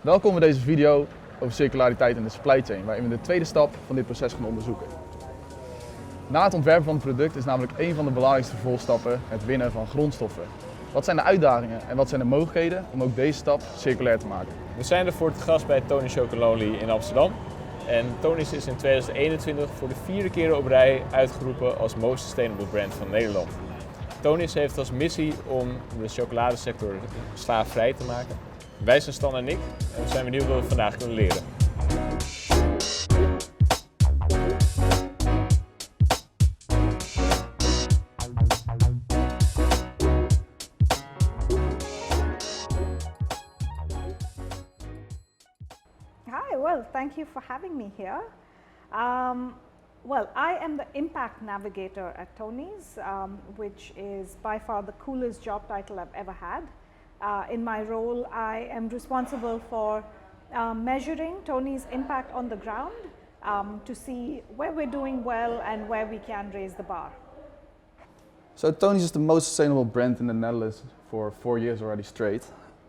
Welkom bij deze video over circulariteit in de supply chain, waarin we de tweede stap van dit proces gaan onderzoeken. Na het ontwerpen van het product is namelijk een van de belangrijkste vervolgstappen het winnen van grondstoffen. Wat zijn de uitdagingen en wat zijn de mogelijkheden om ook deze stap circulair te maken? We zijn er voor het gast bij Tony Chocolonely in Amsterdam. En Tony's is in 2021 voor de vierde keer op rij uitgeroepen als Most Sustainable Brand van Nederland. Tony's heeft als missie om de chocoladesector slaafvrij te maken. Wij zijn Stan en Nick en we zijn benieuwd wat we vandaag kunnen leren. Hi, well, thank you for having me here. Well, I am the Impact Navigator at Tony's, which is by far the coolest job title I've ever had. In my role, I am responsible for measuring Tony's impact on the ground to see where we're doing well and where we can raise the bar. So Tony's is the most sustainable brand in the Netherlands for 4 years already straight.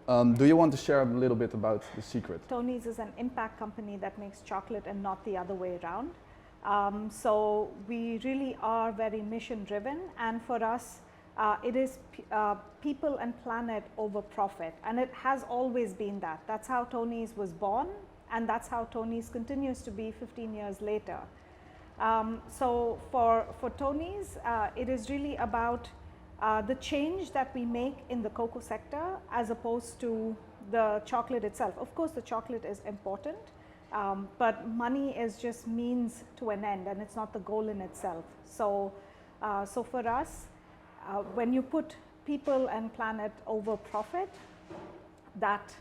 Do you want to share a little bit about the secret? Tony's is an impact company that makes chocolate and not the other way around. So we really are very mission driven, and for us it is people and planet over profit, and it has always been that. That's how Tony's was born, and that's how Tony's continues to be 15 years later. So for Tony's, it is really about the change that we make in the cocoa sector as opposed to the chocolate itself. Of course, the chocolate is important, but money is just means to an end, and it's not the goal in itself. So for us, when you put people and planet over profit, that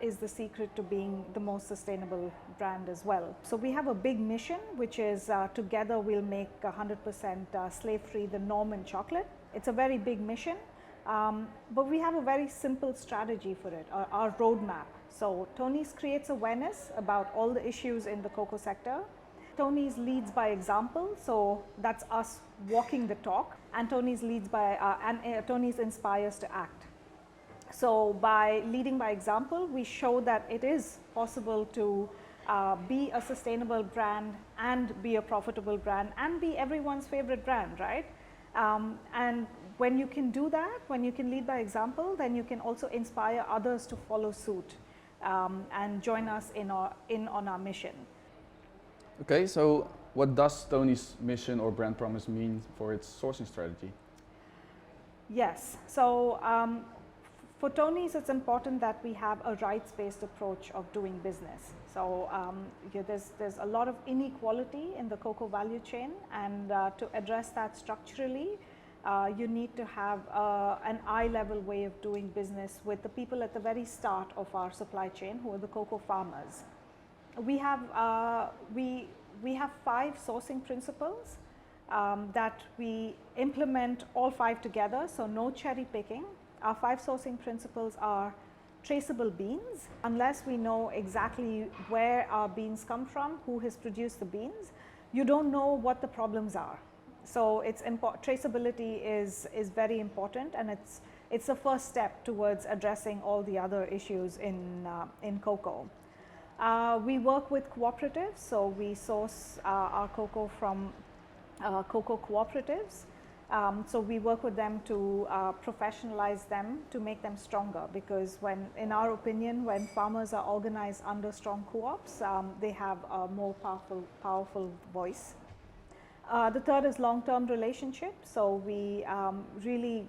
is the secret to being the most sustainable brand as well. So we have a big mission, which is together we'll make 100% slave-free the norm in chocolate. It's a very big mission, but we have a very simple strategy for it, our roadmap. So Tony's creates awareness about all the issues in the cocoa sector. Tony's leads by example, so that's us walking the talk, and Tony's leads by Tony's inspires to act. So by leading by example, we show that it is possible to be a sustainable brand and be a profitable brand and be everyone's favorite brand, right? And when you can do that, when you can lead by example, then you can also inspire others to follow suit and join us on our mission. Okay, so what does Tony's mission or brand promise mean for its sourcing strategy? Yes, so for Tony's, it's important that we have a rights-based approach of doing business. So there's a lot of inequality in the cocoa value chain, and to address that structurally, you need to have an eye-level way of doing business with the people at the very start of our supply chain, who are the cocoa farmers. We have 5 sourcing principles that we implement all 5 together, so no cherry picking. Our 5 sourcing principles are traceable beans. Unless we know exactly where our beans come from, who has produced the beans, you don't know what the problems are. So traceability is very important, and it's the first step towards addressing all the other issues in cocoa. We work with cooperatives, so we source our cocoa from cocoa cooperatives. So we work with them to professionalize them, to make them stronger, because in our opinion, when farmers are organized under strong co-ops, they have a more powerful voice. The third is long-term relationships. So we really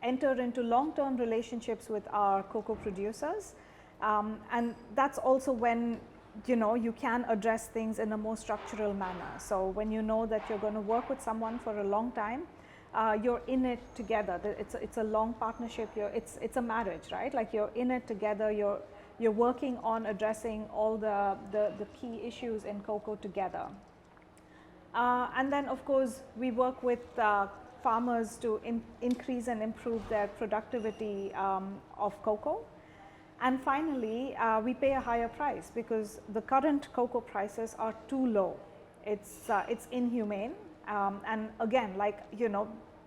enter into long-term relationships with our cocoa producers, and that's also when you can address things in a more structural manner. So when you know that you're going to work with someone for a long time, you're in it together. It's a long partnership. It's a marriage, right? Like you're in it together. You're working on addressing all the key issues in cocoa together. And then, of course, we work with farmers to increase and improve their productivity of cocoa. And finally, we pay a higher price because the current cocoa prices are too low. It's inhumane, and again,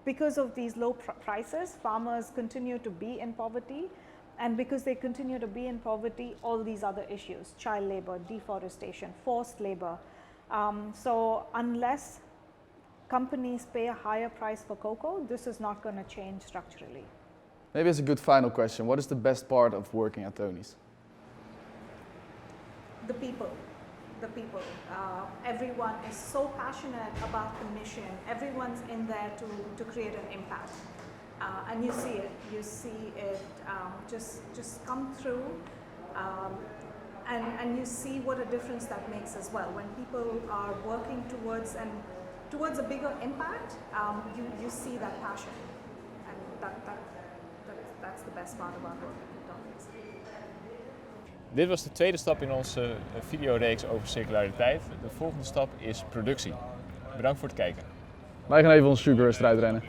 because of these low prices, farmers continue to be in poverty. And because they continue to be in poverty, all these other issues, child labor, deforestation, forced labor. So unless companies pay a higher price for cocoa, this is not going to change structurally. Maybe it's a good final question. What is the best part of working at Tony's? The people. The people. Everyone is so passionate about the mission. Everyone's in there to create an impact. And you see it. You see it just come through. And you see what a difference that makes as well. When people are working towards a bigger impact, you see that passion. And that's the best part about working at Tony's. Dit was de tweede stap in onze videoreeks over circulariteit. De volgende stap is productie. Bedankt voor het kijken. Wij gaan even ons sugar eruit rennen.